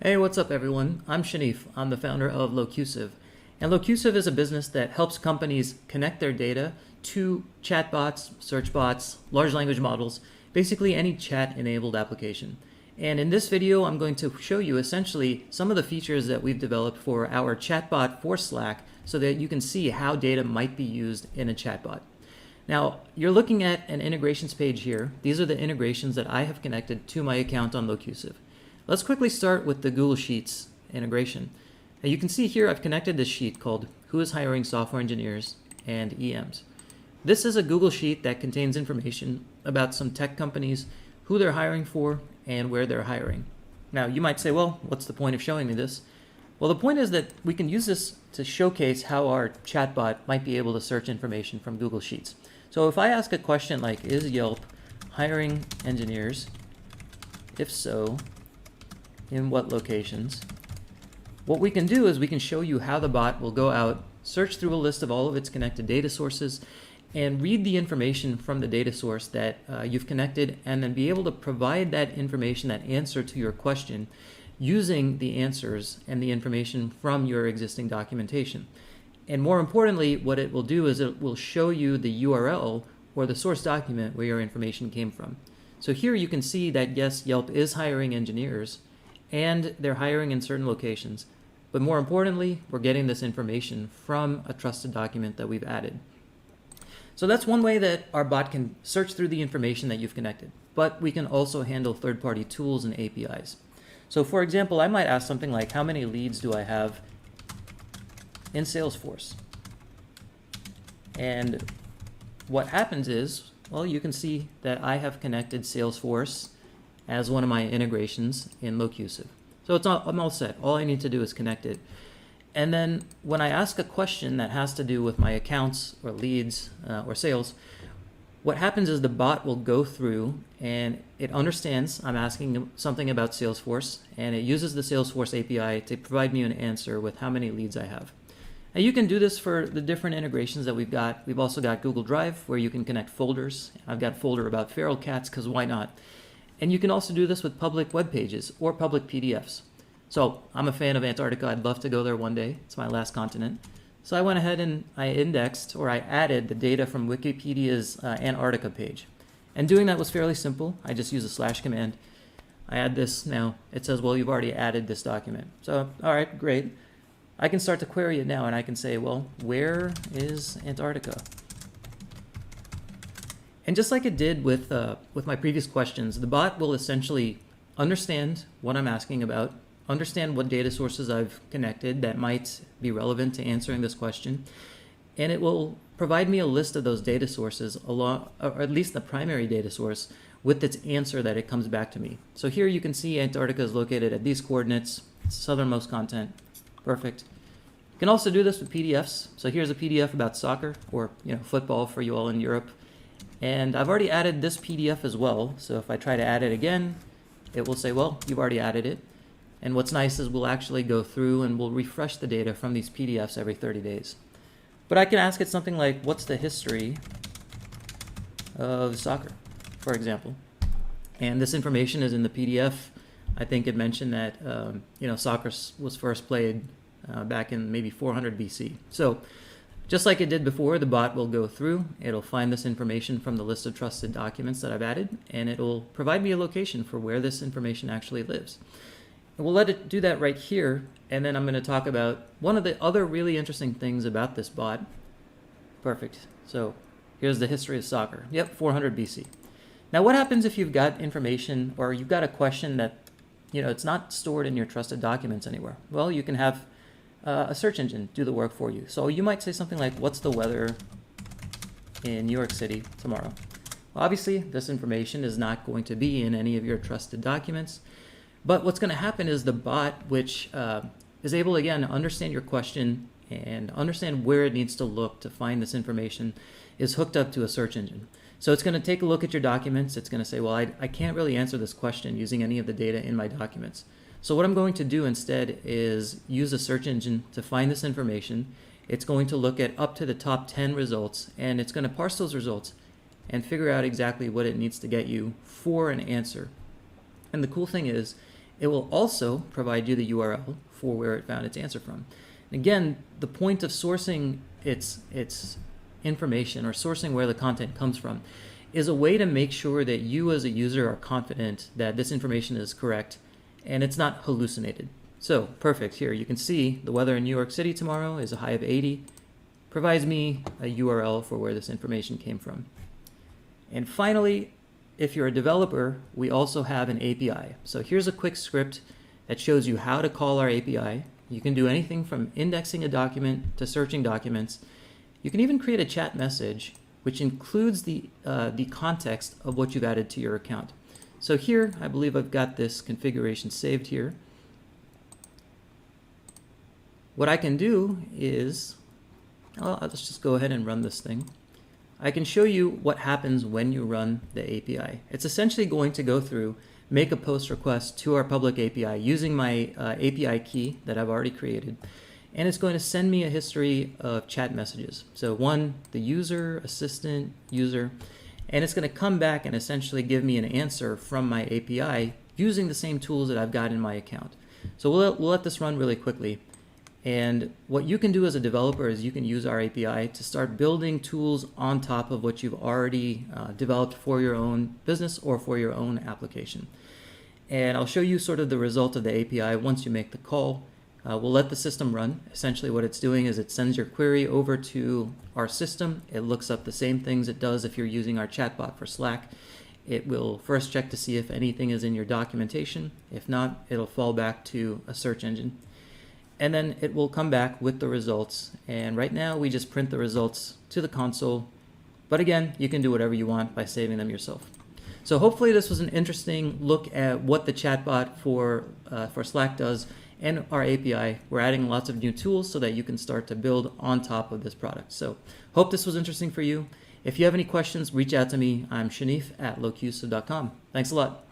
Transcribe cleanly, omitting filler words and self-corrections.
Hey, what's up everyone? I'm Shanif. I'm the founder of Locusive. And Locusive is a business that helps companies connect their data to chatbots, searchbots, large language models, basically any chat-enabled application. And in this video, I'm going to show you essentially some of the features that we've developed for our chatbot for Slack so that you can see how data might be used in a chatbot. Now, you're looking at an integrations page here. These are the integrations that I have connected to my account on Locusive. Let's quickly start with the Google Sheets integration. Now you can see here I've connected this sheet called Who is Hiring Software Engineers and EMs. This is a Google Sheet that contains information about some tech companies, who they're hiring for, and where they're hiring. Now you might say, well, what's the point of showing me this? Well, the point is that we can use this to showcase how our chatbot might be able to search information from Google Sheets. So if I ask a question like, is Yelp hiring engineers? If so, in what locations? What we can do is we can show you how the bot will go out, search through a list of all of its connected data sources, and read the information from the data source that you've connected, and then be able to provide that information, that answer to your question, using the answers and the information from your existing documentation. And more importantly, what it will do is it will show you the URL or the source document where your information came from. So here you can see that yes, Yelp is hiring engineers, and they're hiring in certain locations. But more importantly, we're getting this information from a trusted document that we've added. So that's one way that our bot can search through the information that you've connected. But we can also handle third-party tools and APIs. So for example, I might ask something like, how many leads do I have in Salesforce? And what happens is, well, you can see that I have connected Salesforce as one of my integrations in Locusive. So I'm all set. All I need to do is connect it. And then when I ask a question that has to do with my accounts or leads or sales, what happens is the bot will go through and it understands I'm asking something about Salesforce, and it uses the Salesforce API to provide me an answer with how many leads I have. Now you can do this for the different integrations that we've got. We've also got Google Drive where you can connect folders. I've got a folder about feral cats because why not? And you can also do this with public web pages or public PDFs. So I'm a fan of Antarctica. I'd love to go there one day. It's my last continent. So I went ahead and I indexed, or I added the data from Wikipedia's Antarctica page. And doing that was fairly simple. I just use a / command. I add this now. It says, well, you've already added this document. So, all right, great. I can start to query it now, and I can say, well, where is Antarctica? And just like it did with my previous questions, the bot will essentially understand what I'm asking about, understand what data sources I've connected that might be relevant to answering this question, and it will provide me a list of those data sources, along, or at least the primary data source, with its answer that it comes back to me. So here you can see Antarctica is located at these coordinates, southernmost content. Perfect. You can also do this with PDFs. So here's a PDF about soccer, or football for you all in Europe. And I've already added this PDF as well. So if I try to add it again, it will say, well, you've already added it. And what's nice is we'll actually go through and we'll refresh the data from these PDFs every 30 days. But I can ask it something like, what's the history of soccer, for example? And this information is in the PDF. I think it mentioned that soccer was first played back in maybe 400 BC. So just like it did before, the bot will go through, it'll find this information from the list of trusted documents that I've added, and it'll provide me a location for where this information actually lives. And we'll let it do that right here, and then I'm going to talk about one of the other really interesting things about this bot. Perfect. So here's the history of soccer. Yep, 400 BC. Now what happens if you've got information, or you've got a question that it's not stored in your trusted documents anywhere? Well, you can have a search engine do the work for you. So you might say something like, what's the weather in New York City tomorrow? Well, obviously, this information is not going to be in any of your trusted documents. But what's going to happen is the bot, which is able, again, to understand your question and understand where it needs to look to find this information, is hooked up to a search engine. So it's going to take a look at your documents. It's going to say, well, I can't really answer this question using any of the data in my documents. So what I'm going to do instead is use a search engine to find this information. It's going to look at up to the top 10 results, and it's going to parse those results and figure out exactly what it needs to get you for an answer. And the cool thing is, It will also provide you the URL for where it found its answer from. And again, the point of sourcing its information or sourcing where the content comes from is a way to make sure that you as a user are confident that this information is correct and it's not hallucinated. So perfect, here you can see the weather in New York City tomorrow is a high of 80, provides me a URL for where this information came from. And finally, if you're a developer, we also have an API. So here's a quick script that shows you how to call our API. You can do anything from indexing a document to searching documents. You can even create a chat message which includes the context of what you've added to your account. So here, I believe I've got this configuration saved here. What I can do is, let's just go ahead and run this thing. I can show you what happens when you run the API. It's essentially going to go through, make a post request to our public API using my API key that I've already created. And it's going to send me a history of chat messages. So one, the user, assistant, user, and it's going to come back and essentially give me an answer from my API using the same tools that I've got in my account. So we'll let this run really quickly. And what you can do as a developer is you can use our API to start building tools on top of what you've already developed for your own business or for your own application. And I'll show you sort of the result of the API once you make the call. We'll let the system run. Essentially what it's doing is it sends your query over to our system. It looks up the same things it does if you're using our chatbot for Slack. It will first check to see if anything is in your documentation. If not, it'll fall back to a search engine. And then it will come back with the results. And right now we just print the results to the console. But again, you can do whatever you want by saving them yourself. So hopefully this was an interesting look at what the chatbot for Slack does and our API. We're adding lots of new tools so that you can start to build on top of this product. So hope this was interesting for you. If you have any questions, reach out to me. I'm Shanif at locusive.com. Thanks a lot.